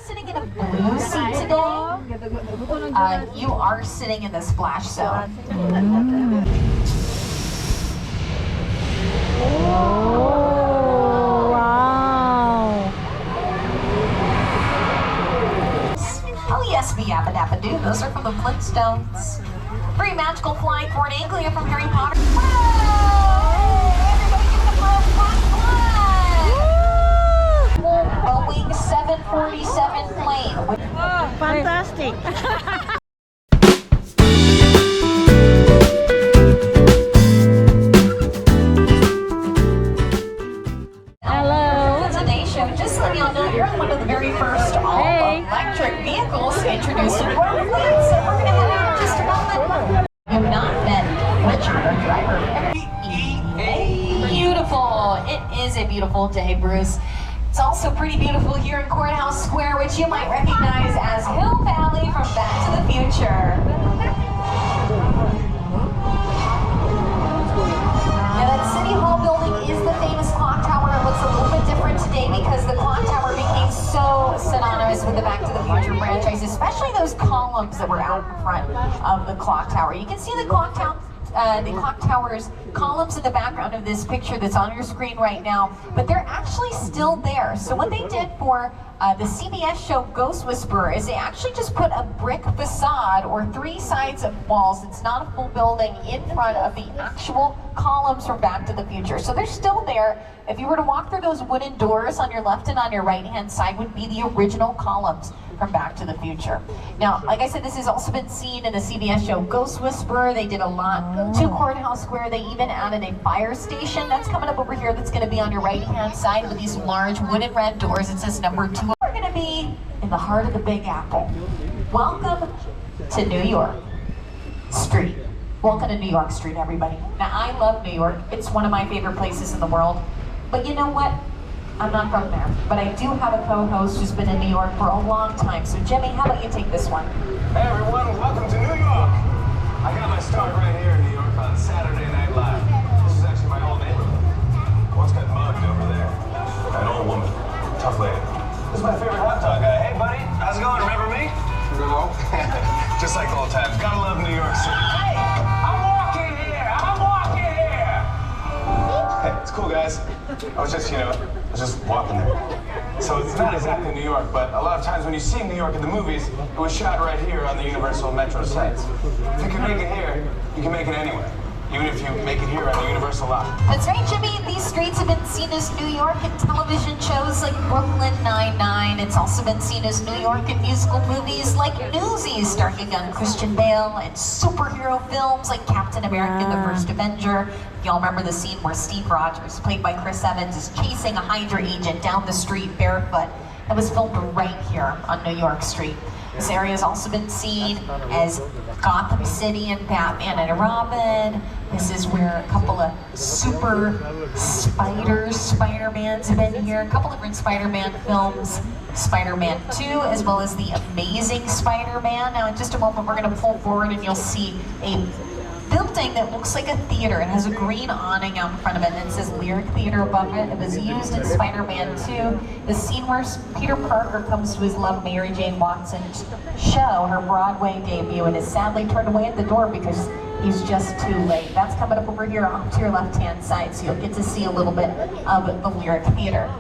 sitting in a blue seat today, you are sitting in the splash zone. Oh, wow. Oh yes, be yappa dabba doo. Those are from the Flintstones. Free magical flying for an anglia from Harry Potter. Boeing 747 plane. Oh, fantastic. Hello. Today's show, just letting y'all know, you're one of the very first all-electric vehicles introduced to the world fleet, so we're going to head out in just a moment. You have not met Richard, our driver. Beautiful. It is a beautiful day, Bruce. It's also pretty beautiful here in Courthouse Square, which you might recognize as Hill Valley from Back to the Future. Now that City Hall building is the famous clock tower. It looks a little bit different today because the clock tower became so synonymous with the Back to the Future franchise, especially those columns that were out in front of the clock tower. You can see the clock tower's columns in the background of this picture that's on your screen right now, but they're actually still there. So what they did for the CBS show Ghost Whisperer is they actually just put a brick facade or 3 sides of walls. It's not a full building in front of the actual columns from Back to the Future. So they're still there. If you were to walk through those wooden doors on your left and on your right hand side would be the original columns from Back to the Future. Now, like I said, this has also been seen in the CBS show Ghost Whisperer. They did a lot to Courthouse Square. They even added a fire station that's coming up over here that's going to be on your right hand side with these large wooden red doors. It says number 2. We're going to be in the heart of the Big Apple. Welcome to New York Street. Welcome to New York Street, everybody. Now, I love New York. It's one of my favorite places in the world. But you know what? I'm not from there, but I do have a co-host who's been in New York for a long time. So Jimmy, how about you take this one? Hey everyone, welcome to New York. I got my start right here in New York on Saturday Night Live. This is actually my old neighborhood. Once got mugged over there. An old woman, tough lady. This is my favorite hot dog guy. Hey buddy, how's it going? Remember me? No. Just like old times. Gotta love New York City. Hey, I'm walking here. Hey, it's cool guys. I was just walking there. So it's not exactly New York, but a lot of times when you see New York in the movies, it was shot right here on the Universal Metro sites. If you can make it here, you can make it anywhere. Even if you make it here on the Universal lot. That's right, Jimmy. These streets have been seen as New York in television shows like Brooklyn Nine-Nine. It's also been seen as New York in musical movies like Newsies, starring young Christian Bale, and superhero films like Captain America and the First Avenger. Y'all remember the scene where Steve Rogers, played by Chris Evans, is chasing a Hydra agent down the street barefoot. That was filmed right here on New York Street. This area has also been seen as Gotham City and Batman and Robin. This is where a couple of super Spider-Mans have been here. A couple different Spider-Man films. Spider-Man 2, as well as The Amazing Spider-Man. Now in just a moment we're going to pull forward and you'll see a building that looks like a theater. It has a green awning out in front of it and it says Lyric Theater above it. It was used in Spider-Man 2. The scene where Peter Parker comes to his love Mary Jane Watson's show, her Broadway debut, and is sadly turned away at the door because he's just too late. That's coming up over here off to your left-hand side, so you'll get to see a little bit of the Lyric Theater.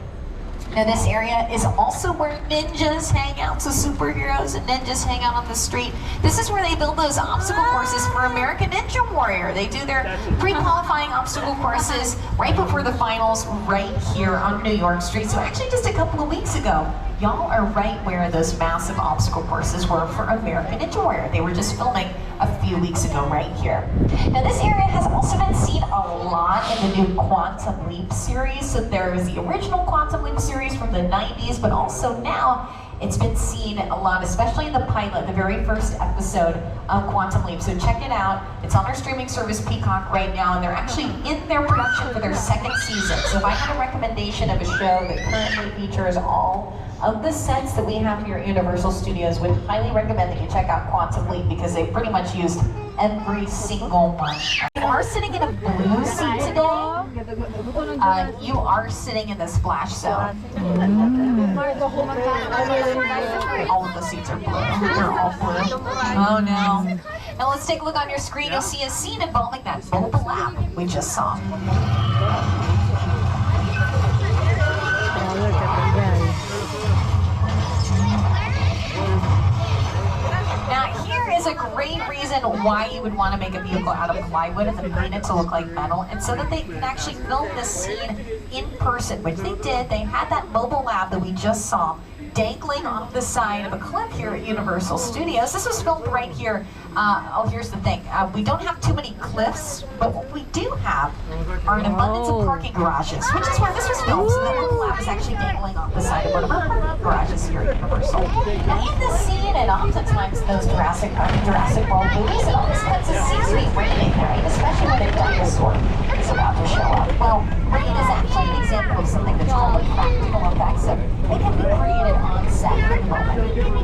Now this area is also where ninjas hang out, so superheroes and ninjas hang out on the street. This is where they build those obstacle courses for American Ninja Warrior. They do their pre-qualifying obstacle courses right before the finals right here on New York Street. So actually just a couple of weeks ago, y'all are right where those massive obstacle courses were for American Ninja Warrior. They were just filming a few weeks ago right here. Now this area has also been seen a lot in the new Quantum Leap series. So there's the original Quantum Leap series from the 90s, but also now it's been seen a lot, especially in the pilot, the very first episode of Quantum Leap. So check it out. It's on our streaming service Peacock right now, and they're actually in their production for their 2nd season. So if I had a recommendation of a show that currently features all of the sets that we have here at Universal Studios, would highly recommend that you check out Quantum Leap because they pretty much used every single one. You are sitting in a blue seat today. You are sitting in the splash zone. All of the seats are blue. They're all blue. Oh no. Now let's take a look on your screen. You'll see a scene involving that mobile lab we just saw. Oh, look at the guys. Now here is a great reason why you would want to make a vehicle out of plywood and then paint it to look like metal, and so that they can actually film this scene in person, which they did. They had that mobile lab that we just saw dangling off the side of a cliff here at Universal Studios. This was filmed right here. Oh, here's the thing. We don't have too many cliffs, but what we do have are an abundance of parking garages, which is where this was filmed. So the mobile lab is actually dangling off the side of one of our parking garages here at Universal. Now in this scene, and oftentimes those Jurassic World movies, it always seems to be raining, right? Especially when a dinosaur is about to show up. Well, rain is actually an example of something that's called a practical effect. So it can be created on set in the moment.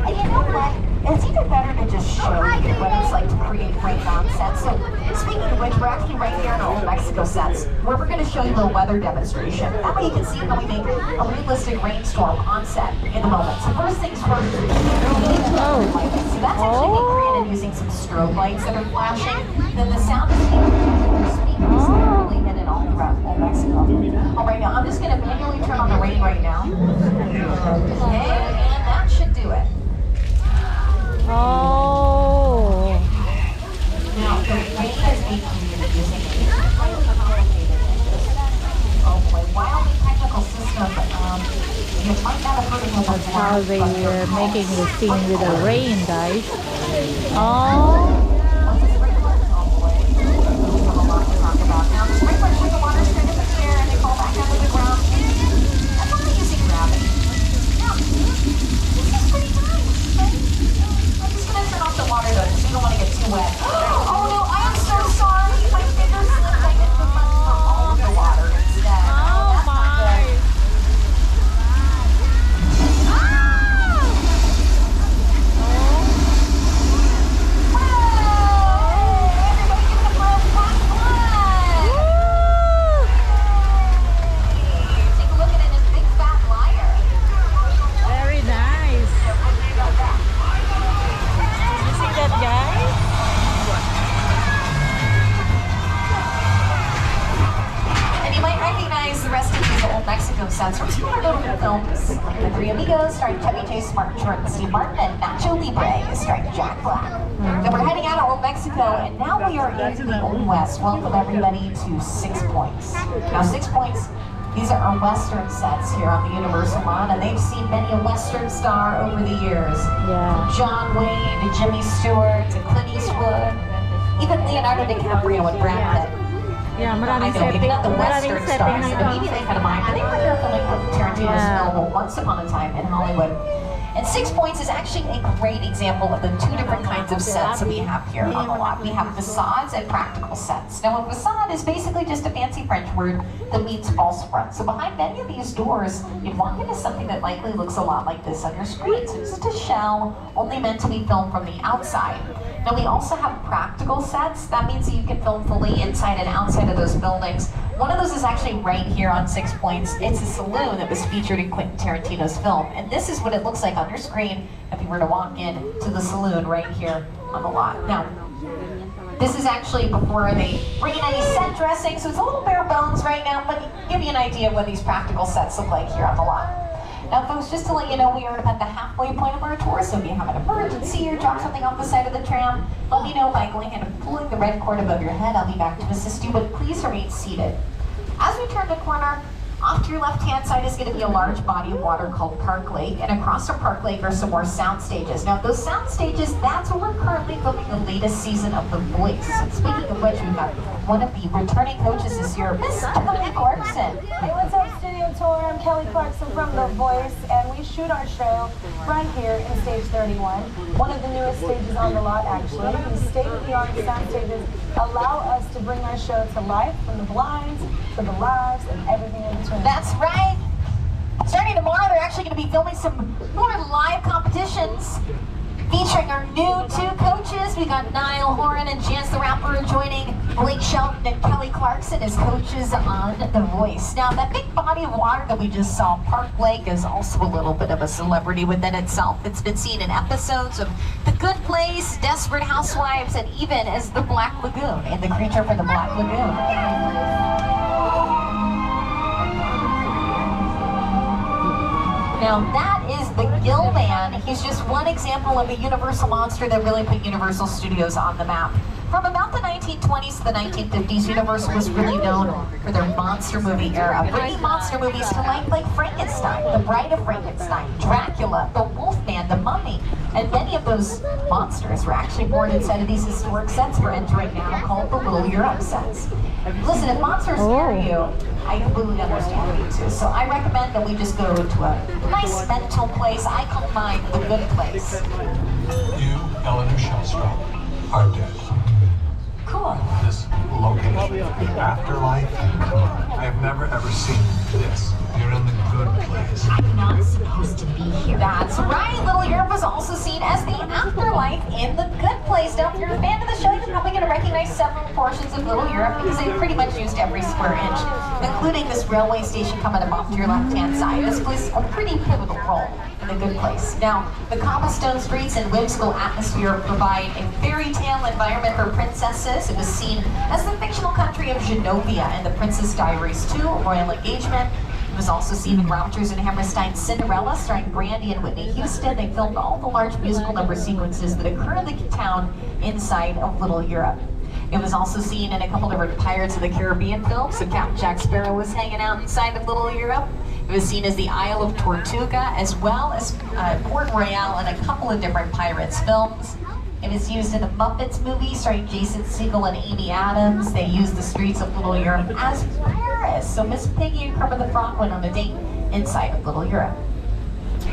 And you know what? It's even better to just show you what it's like to create rain on set. So speaking of which, we're actually right here in our Old Mexico sets, where we're going to show you a weather demonstration. That way you can see how we make a realistic rainstorm on set in the moment. So first things first, so that's actually being created using some strobe lights that are flashing. Then the sound is being created through speakers that are really hidden all throughout Old Mexico. All right, now I'm just going to manually turn on the rain right now. Okay, and that should do it. Oh. Now, the rain is being created using a highly complicated and just, oh boy, wildly technical system. You might not have heard of it before. How they are making the scene with the rain, guys. Oh. Once the sprinklers, oh boy, we have a lot to talk about. Now, the sprinklers shoot the water straight up in the air and they fall back down to the ground. That's only using gravity. Now, this is pretty nice, right? I'm just going to turn off the water though, because we don't want to get too wet. Oh no, I am so sorry. My fingers slipped. I hit the button for all of the water instead. Oh That's not my. good. Sets from two notable films, The Three Amigos, starring Chevy Chase, Martin Short, and Steve Martin, and Nacho Libre, starring Jack Black. So we're heading out of Old Mexico, and now we are into the Old West. Welcome everybody to 6 Points. Now 6 Points, these are our Western sets here on the Universal lawn, and they've seen many a Western star over the years. Yeah. From John Wayne to Jimmy Stewart to Clint Eastwood, even Leonardo DiCaprio and Brad Pitt. Yeah, I maraming know, maybe not the maraming Western stars setting. that immediately had a mind, but they were here filming Tarantino's film Once Upon a Time in Hollywood. And 6 Points is actually a great example of the two different kinds of sets that we have here on the lot. We have facades and practical sets. Now a facade is basically just a fancy French word that means false front. So behind many of these doors, you'd walk into something that likely looks a lot like this on your screen. So it's just a shell only meant to be filmed from the outside. Now we also have practical sets. That means that you can film fully inside and outside of those buildings. One of those is actually right here on 6 Points. It's a saloon that was featured in Quentin Tarantino's film. And this is what it looks like on your screen if you were to walk in to the saloon right here on the lot. Now, this is actually before they bring in any set dressing, so it's a little bare bones right now, but give you an idea of what these practical sets look like here on the lot. Now folks, just to let you know, we are at the halfway point of our tour, so if you have an emergency or drop something off the side of the tram, let me know by going ahead and pulling the red cord above your head. I'll be back to assist you, but please remain seated. As we turn the corner, off to your left-hand side is going to be a large body of water called Park Lake, and across from Park Lake are some more sound stages. Now those sound stages, that's where we're currently filming the latest season of The Voice. And speaking of which, we've got one of the returning coaches this year, Miss Kelly Clarkson. Hey, what's up, Studio Tour? I'm Kelly Clarkson from The Voice, and we shoot our show right here in Stage 31, one of the newest stages on the lot, actually. These state-of-the-art sound stages allow us to bring our show to life, from the blinds to the lives and everything in between. That's right. Starting tomorrow, they're actually going to be filming some more live competitions featuring our new two coaches. coaches, we got Niall Horan and Chance the Rapper joining Blake Shelton and Kelly Clarkson as coaches on The Voice. Now, that big body of water that we just saw, Park Lake, is also a little bit of a celebrity within itself. It's been seen in episodes of The Good Place, Desperate Housewives, and even as the Black Lagoon in The Creature from the Black Lagoon. Now that is the Gill Man. He's just one example of a Universal monster that really put Universal Studios on the map. From about the 1920s to the 1950s, Universal was really known for their monster movie era, bringing monster movies to life like Frankenstein, The Bride of Frankenstein, Dracula, The Wolfman, The Mummy, and many of those monsters were actually born inside of these historic sets we're entering now called the Little Europe sets. Listen, if monsters scare you, I completely understand you too. So I recommend that we just go to a nice mental place. I call mine the good place. You, Eleanor Shellstrom, are dead. Cool. This location, the afterlife, come on. I have never ever seen this. You're in the good place. I'm not supposed to be here. That's right. Little Europe was also seen as the afterlife in the good place. Now, if you're a fan of the show, you're probably going to recognize several portions of Little Europe because they pretty much used every square inch, including this railway station coming up off to your left-hand side. This plays a pretty pivotal role in the good place. Now, the cobblestone streets and whimsical atmosphere provide a fairy tale environment for princesses. It was seen as the fictional country of Genovia in The Princess Diaries 2, Royal Engagement. It was also seen in Rodgers and Hammerstein's Cinderella, starring Brandy and Whitney Houston. They filmed all the large musical number sequences that occur in the town inside of Little Europe. It was also seen in a couple different Pirates of the Caribbean films, so Captain Jack Sparrow was hanging out inside of Little Europe. It was seen as the Isle of Tortuga, as well as Port Royal in a couple of different Pirates films. It was used in the Muppets movie starring Jason Segel and Amy Adams. They used the streets of Little Europe as Paris. So Miss Piggy and Kermit the Frog went on a date inside of Little Europe.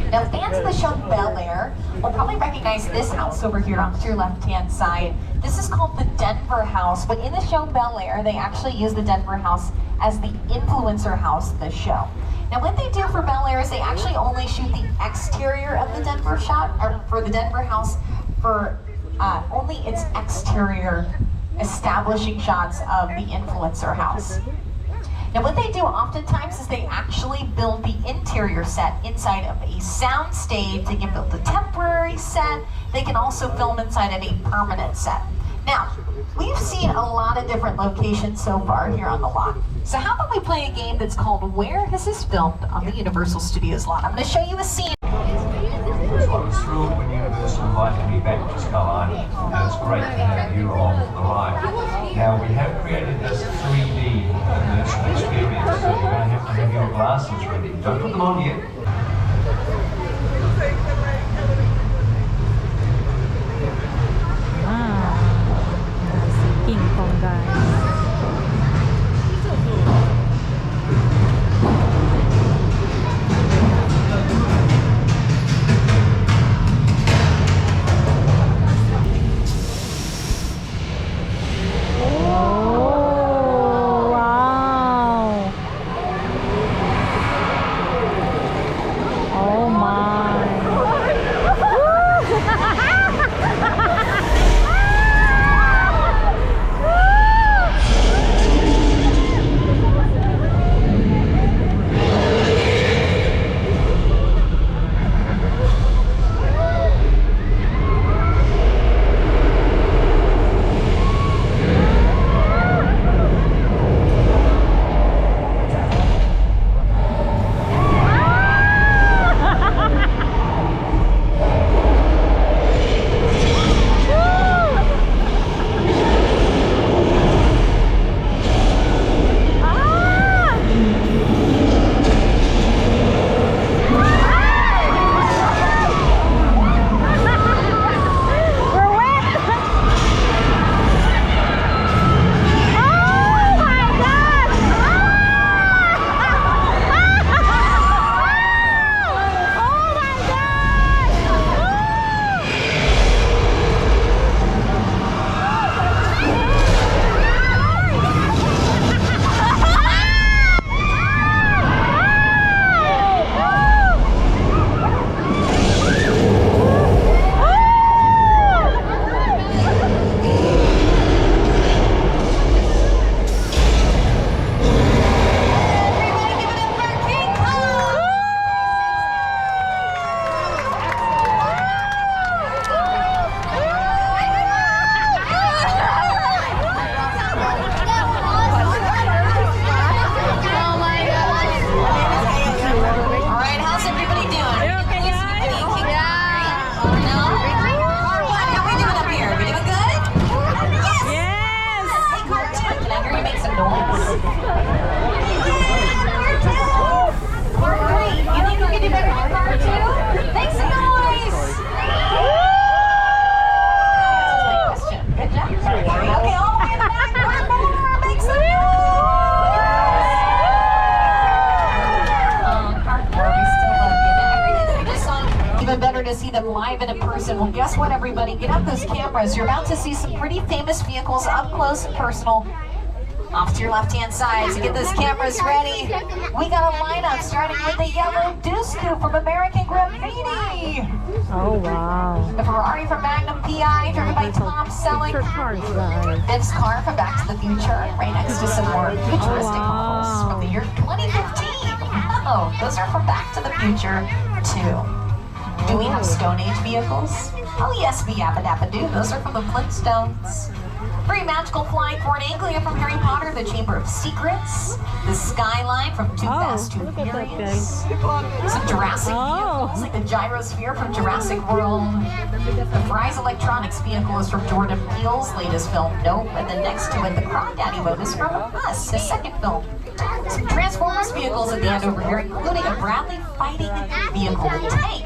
Now, fans of the show Bel Air will probably recognize this house over here off to your left-hand side. This is called the Denver House, but in the show Bel Air, they actually use the Denver House as the influencer house of the show. Now, what they do for Bel Air is they actually only shoot the exterior of the Denver shot, or for the Denver House, for only its exterior establishing shots of the influencer house. Now, what they do oftentimes is they actually build the interior set inside of a sound stage. They can build a temporary set. They can also film inside of a permanent set. Now, we've seen a lot of different locations so far here on the lot. So how about we play a game that's called Where Has This Filmed on the Universal Studios lot? I'm going to show you a scene. So I was thrilled when Universal invited me back to Skull Island, and it's great to have you along for the ride. Now, we have created this 3D immersive experience, so you're going to have your glasses ready. Don't put them on yet. King Kong, guys. them live and in person. Well, guess what, everybody? Get out those cameras. You're about to see some pretty famous vehicles up close and personal. Off to your left-hand side, so get those cameras ready. We got a lineup starting with the yellow Deuce Coupe from American Graffiti. Oh, wow. The Ferrari from Magnum PI, driven by Tom Selleck. This car from Back to the Future, right next to some more futuristic models from the year 2015. Oh, those are from Back to the Future, too. Do we have Stone Age vehicles? Oh, yes, we yabba dabba do. Those are from the Flintstones. Very magical flying Ford Anglia from Harry Potter, the Chamber of Secrets, the Skyline from Too Fast, Too Furious, some Jurassic vehicles like the Gyrosphere from Jurassic World, the Fry's Electronics vehicle is from Jordan Peele's latest film, Nope, and then next to it, the Crawdaddy boat is from Us, his second film. Some Transformers vehicles at the end over here, including a Bradley fighting vehicle, a tank.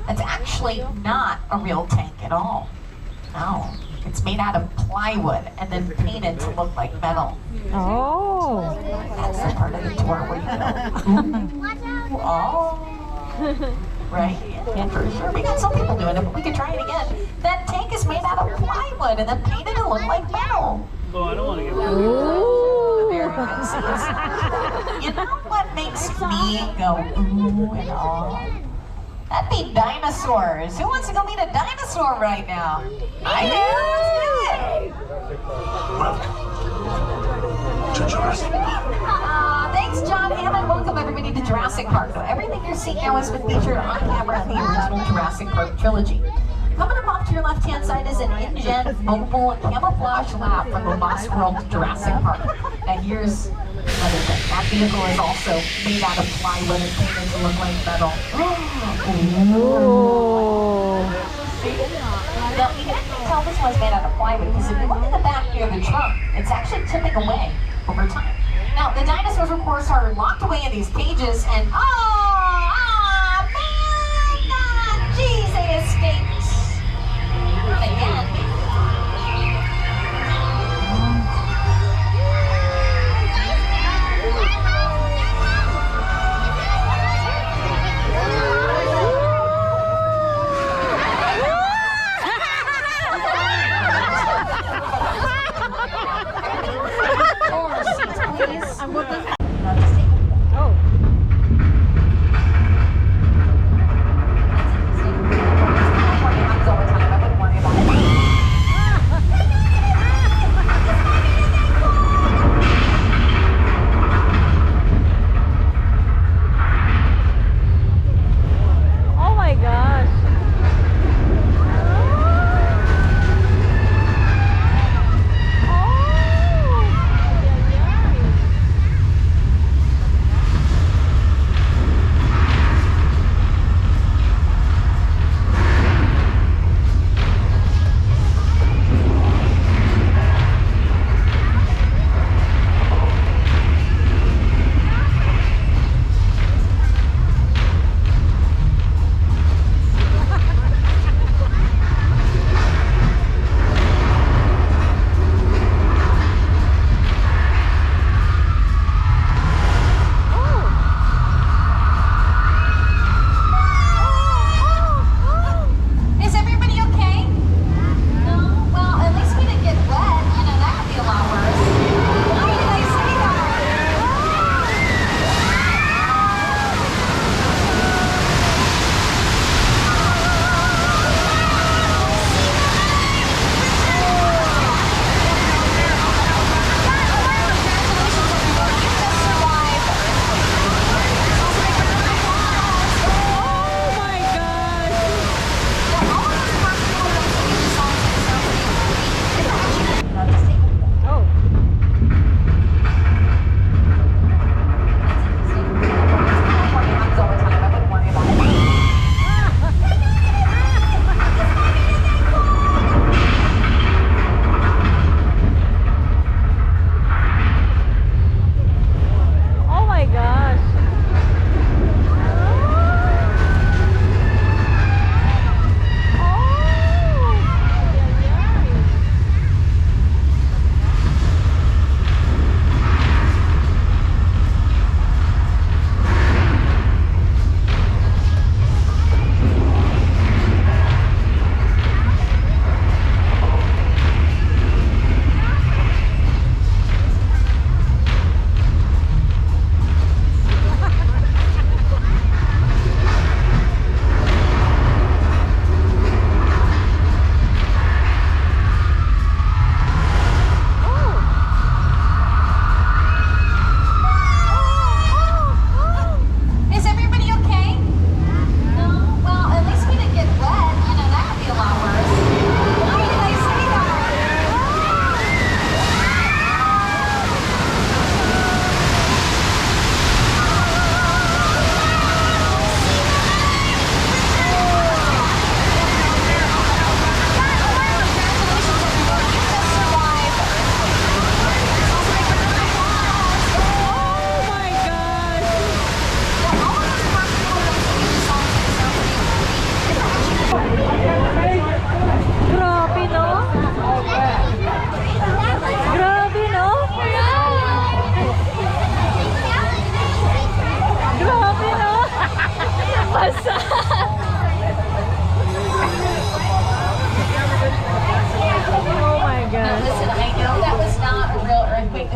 That's actually not a real tank at all. No. It's made out of plywood and then painted to look like metal. Oh. That's the part of the tour where you go, oh. Right? Yeah, for sure. We got some people doing it, but we could try it again. That tank is made out of plywood and then painted to look like metal. Oh, I don't want to get Very good. You know what makes me go ooh and oh? That'd be dinosaurs. Who wants to go meet a dinosaur right now? I do. Let's do it. Welcome to Jurassic Park. Thanks, John Hammond. Welcome everybody to Jurassic Park. So everything you're seeing now has been featured on camera in the original Jurassic Park trilogy. Coming up off to your left-hand side is an InGen mobile camouflage lab from the Lost World Jurassic Park. Now here's another thing. That vehicle is also made out of plywood and painted to look like metal. Oh. Now you can tell this one's made out of plywood because if you look in the back near the trunk, it's actually tipping away over time. Now the dinosaurs, of course, are locked away in these cages, and man, geez, they escaped again.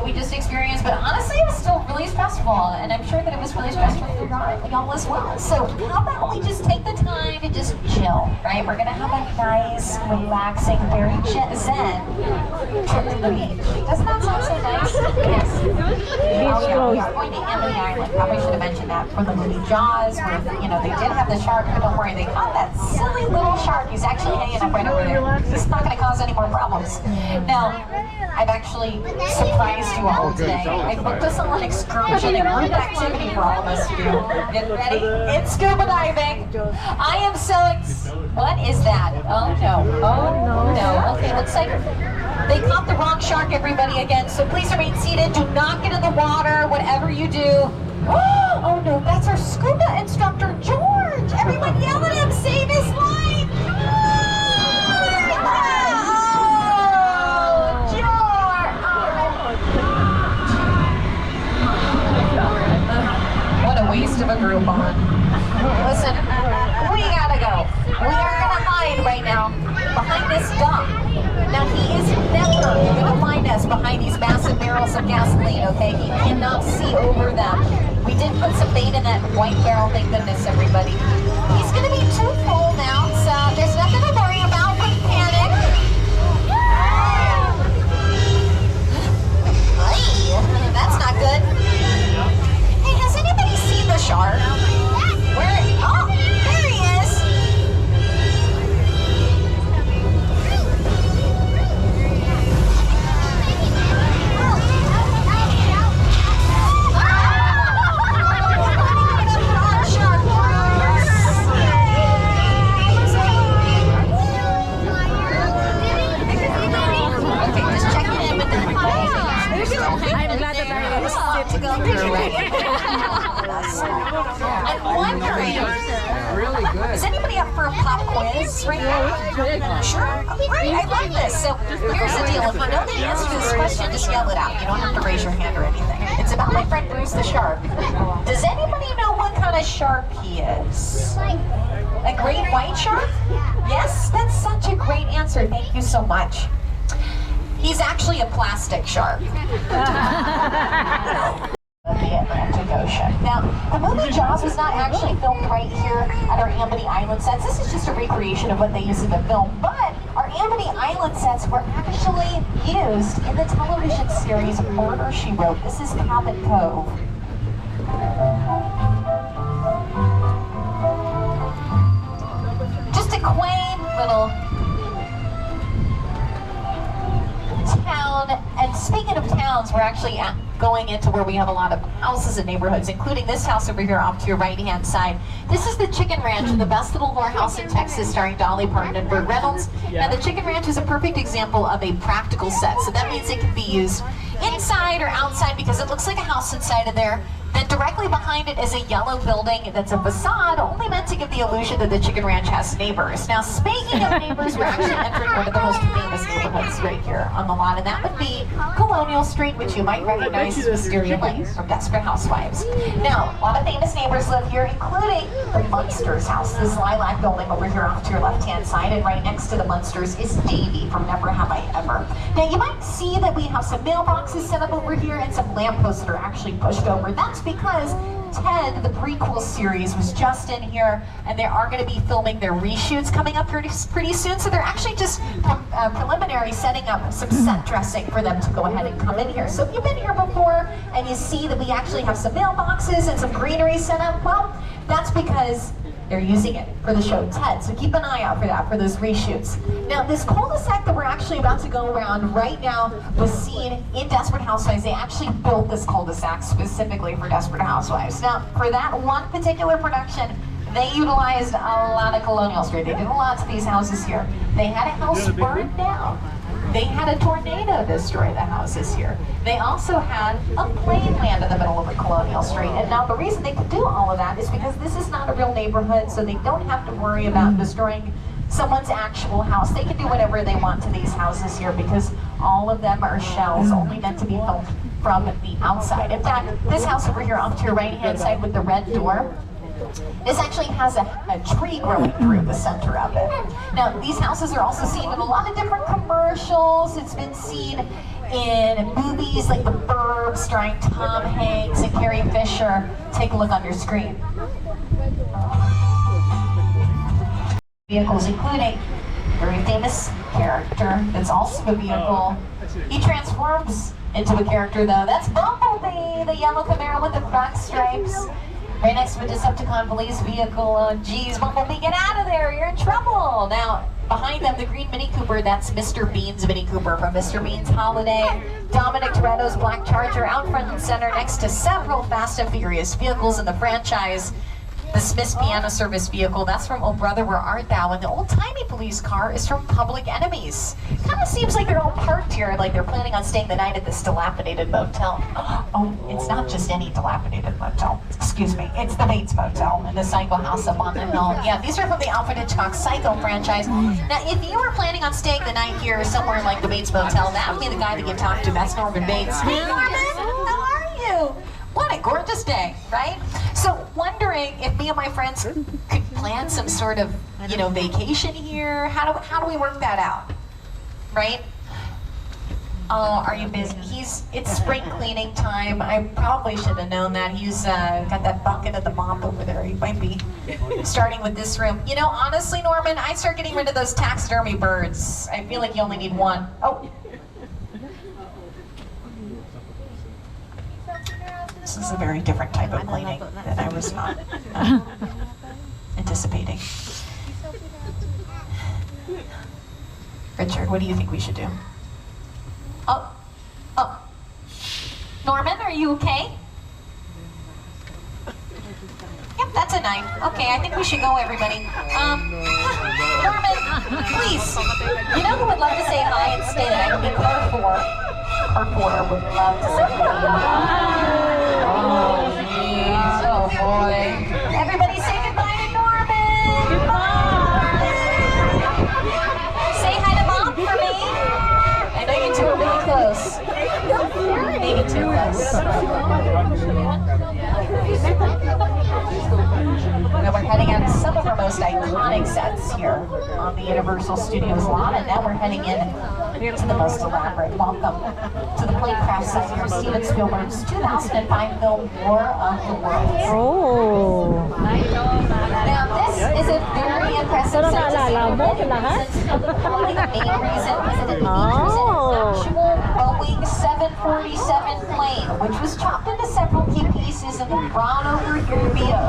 what we just experienced, but honestly it was still really stressful, and I'm sure that it was really stressful for y'all as well. So how about we just take the time to just chill, right? We're gonna have a nice, relaxing, very zen trip to the beach. Doesn't that sound so nice? Yes. Oh yeah, we are going to Amity Island. Probably should have mentioned that, for the movie Jaws, where, you know, they did have the shark, but don't worry, they caught that silly little shark. He's actually hanging up right over there. He's not gonna cause any more problems. Now, I've actually surprised you all today. I booked us on an excursion and group activity for all of us to do. Get ready? It's scuba diving. I am so what is that? Oh no. Oh no. Okay, looks like they caught the wrong shark, everybody, again. So please remain seated. Do not get in the water, whatever you do. Oh no, that's our scuba instructor, George. Everyone yell at him, save his life. Waste of a Groupon. Listen, we gotta go. We are gonna hide right now behind this dock. Now he is never gonna find us behind these massive barrels of gasoline, okay? He cannot see over them. We did put some bait in that white barrel, thank goodness, everybody. He's gonna be too full now, so there's nothing to worry about. Don't panic. Hey, that's not good. The shark? Where? Oh, there he is. Okay, just checking in with the I'm glad that I was to go through, right? I'm wondering, really good. is anybody up for a pop quiz right now? Sure. Great, I love this. So here's the deal. If you know the answer to this question, just yell it out. You don't have to raise your hand or anything. It's about my friend Bruce the shark. Does anybody know what kind of shark he is? A great white shark? Yes, that's such a great answer. Thank you so much. He's actually a plastic shark. The Atlantic Ocean. Now, the movie Jaws was not actually filmed right here at our Amity Island sets. This is just a recreation of what they used in the film, but our Amity Island sets were actually used in the television series Murder, She Wrote. This is Cabin Cove. Just a quaint little town, and speaking of towns, we're actually going into where we have a lot of houses and neighborhoods, including this house over here off to your right-hand side. This is the Chicken Ranch, the best little whorehouse in Texas, starring Dolly Parton and Burt Reynolds. Now, the Chicken Ranch is a perfect example of a practical set, so that means it can be used inside or outside because it looks like a house inside of there. Then directly behind it is a yellow building that's a facade only meant to give the illusion that the Chicken Ranch has neighbors. Now, speaking of neighbors, we're actually entering one of the most famous neighborhoods right here on the lot, and that would be Colonial Street, which you might recognize as Wisteria Lane from Desperate Housewives. Now, a lot of famous neighbors live here, including the Munsters house, this lilac building over here off to your left-hand side, and right next to the Munsters is Davy from Never Have I Ever. Now, you might see that we have some mailboxes set up over here and some lampposts that are actually pushed over. That's because Ted, the prequel series, was just in here, and they are going to be filming their reshoots coming up pretty soon, so they're actually just preliminary setting up some set dressing for them to go ahead and come in here. So if you've been here before and you see that we actually have some mailboxes and some greenery set up, well, that's because they're using it for the show Ted, so keep an eye out for that, for those reshoots. Now, this cul-de-sac that we're actually about to go around right now was seen in Desperate Housewives. They actually built this cul-de-sac specifically for Desperate Housewives. Now, for that one particular production, they utilized a lot of Colonial Street. They did a lot to these houses here. They had a house burned down. They had a tornado destroy the houses here. They also had a plane land in the middle of the Colonial Street. And now the reason they could do all of that is because this is not a real neighborhood, so they don't have to worry about destroying someone's actual house. They can do whatever they want to these houses here because all of them are shells, only meant to be filmed from the outside. In fact, this house over here off to your right-hand side with the red door, this actually has a tree growing through the center of it. Now, these houses are also seen in a lot of different commercials. It's been seen in movies like The Burbs starring Tom Hanks and Carrie Fisher. Take a look on your screen. Vehicles including a very famous character that's also a vehicle. He transforms into a character though. That's Bumblebee, the yellow Camaro with the black stripes. Right next to a Decepticon police vehicle. Geez, Bumblebee, get out of there, you're in trouble. Now, behind them, the green Mini Cooper, that's Mr. Bean's Mini Cooper from Mr. Bean's Holiday. Dominic Toretto's black Charger out front and center next to several Fast and Furious vehicles in the franchise. The Smith's Piano Service vehicle, that's from Oh Brother, Where Art Thou? And the old-timey police car is from Public Enemies. Kind of seems like they're all parked here, like they're planning on staying the night at this dilapidated motel. Oh, it's not just any dilapidated motel. Excuse me, it's the Bates Motel and the Psycho House up on the hill. Yeah, these are from the Alfred Hitchcock Psycho franchise. Now, if you were planning on staying the night here somewhere like the Bates Motel, that would be the guy that you talk to. That's Norman Bates. Hey, Norman, how are you? What a gorgeous day, right? So wondering if me and my friends could plan some sort of, vacation here. How do we work that out, right? Oh, are you busy? It's spring cleaning time. I probably should have known that. He's got that bucket of the mop over there. He might be starting with this room. Honestly, Norman, I'd start getting rid of those taxidermy birds. I feel like you only need one. Oh. This is a very different type of cleaning that I was not anticipating. Richard, what do you think we should do? Oh. Norman, are you okay? Yep, that's a knife. Okay, I think we should go, everybody. Norman, please. You know who would love to say hi and stay that? It would be car 4. Car 4 would love to say hi. Oh, jeez. Oh, boy. Everybody say goodbye to Norman. Goodbye. Say hi to Mom for me. I know you two are really close. Maybe too close. Now we're heading out to some of our most iconic sets here on the Universal Studios lawn, and now we're heading in to the most elaborate. Welcome to the plane crash site here, Steven Spielberg's 2005 film War of the Worlds. Oh. Now this is a very impressive set to see. Probably the main reason is that it features an actual Boeing 747 plane, which was chopped into several key pieces and then brought over here via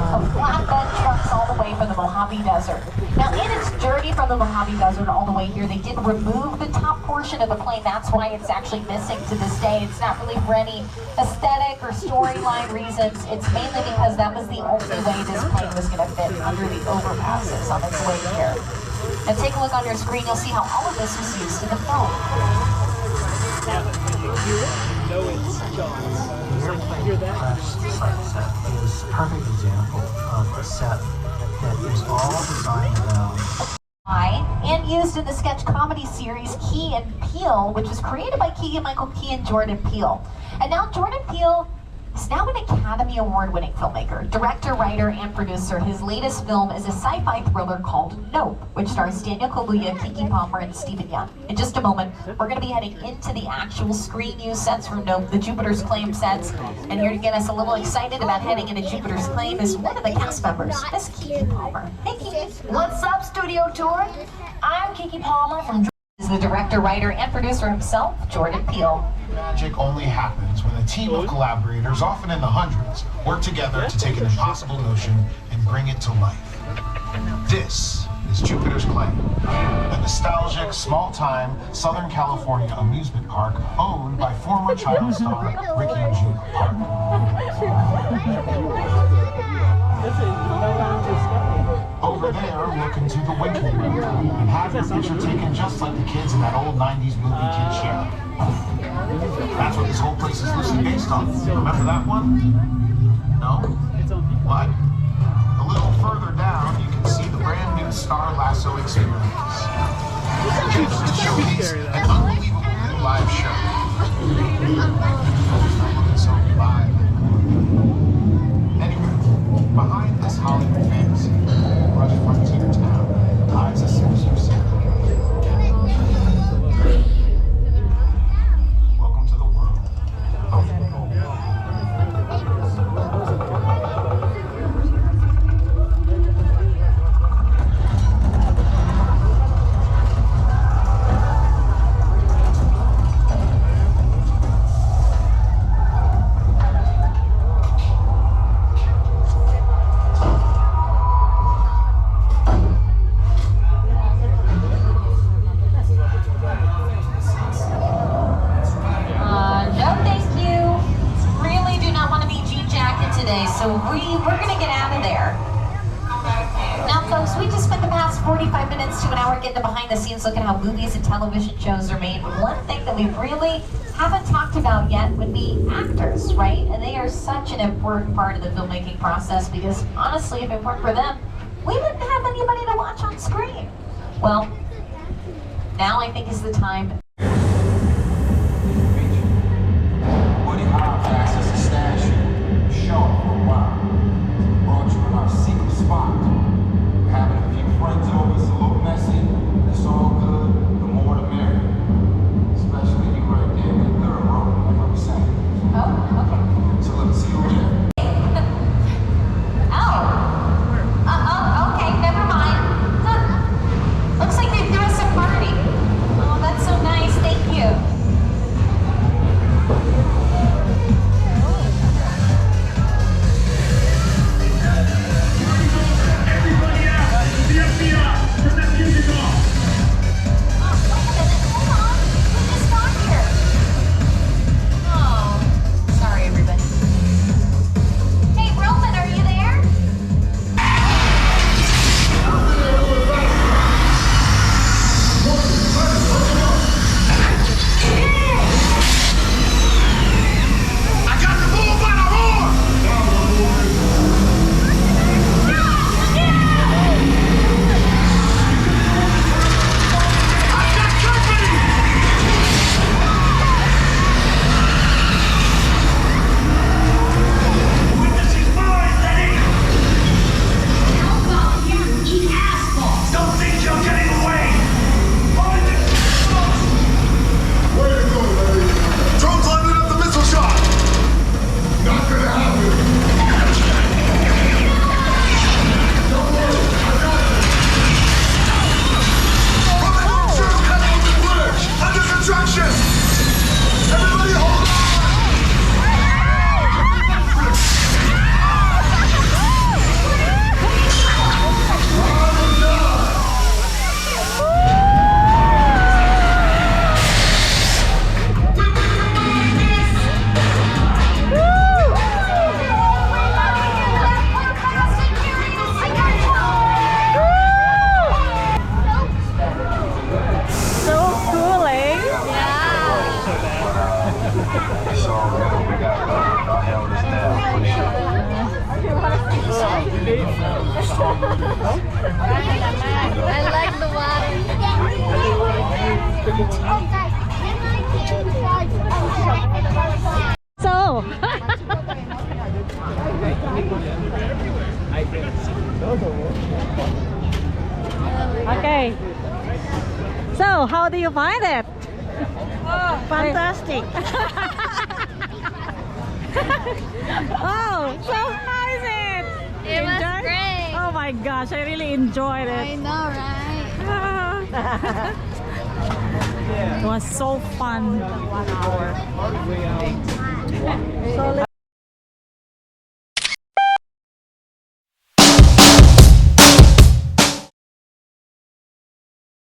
of flatbed trucks all the way from the Mojave Desert. Now in its journey from the Mojave Desert all the way here, they did remove the top portion of the plane. That's why it's actually missing to this day. It's not really for any aesthetic or storyline reasons. It's mainly because that was the only way this plane was going to fit under the overpasses on its way here. And take a look on your screen, you'll see how all of this was used in the film. Is a perfect example of a set that is all designed around And used in the sketch comedy series Key and Peele, which was created by Keegan-Michael Key and Jordan Peele. And now Jordan Peele is now an Academy Award-winning filmmaker, director, writer, and producer. His latest film is a sci-fi thriller called Nope, which stars Daniel Kaluuya, Keke Palmer, and Stephen Yeun. In just a moment, we're going to be heading into the actual screen-use sets from Nope, the Jupiter's Claim sets. And here to get us a little excited about heading into Jupiter's Claim is one of the cast members, Miss Keke Palmer. Hey, Keke. What's up, Studio Tour? I'm Keke Palmer from Is the director, writer, and producer himself, Jordan Peele. Magic only happens when a team of collaborators, often in the hundreds, work together to take an impossible notion and bring it to life. This is Jupiter's Claim, a nostalgic, small-time Southern California amusement park owned by former child star Ricky and Jude Park. Over there, look into the Winking Room and have your picture taken just like the kids in that old 90s movie Kid Show. That's what this whole place is loosely based on. Remember that one? No? What? A little further down, you can see the brand new Star Lasso experience. Just to showcase an unbelievable new live show. So live. Anyway, behind this Hollywood fantasy, Rush Frontier Town hides a sinister secret. we're getting a behind the scenes look at how movies and television shows are made. One thing that we really haven't talked about yet would be actors, right? And they are such an important part of the filmmaking process because honestly, if it weren't for them, we wouldn't have anybody to watch on screen. Well, now I think is the time. I like the water. So, okay. So, how do you find it? Oh, fantastic. Oh, so how is it? It was great. Oh my gosh, I really enjoyed it. I know, right? It was so fun. 1 hour. So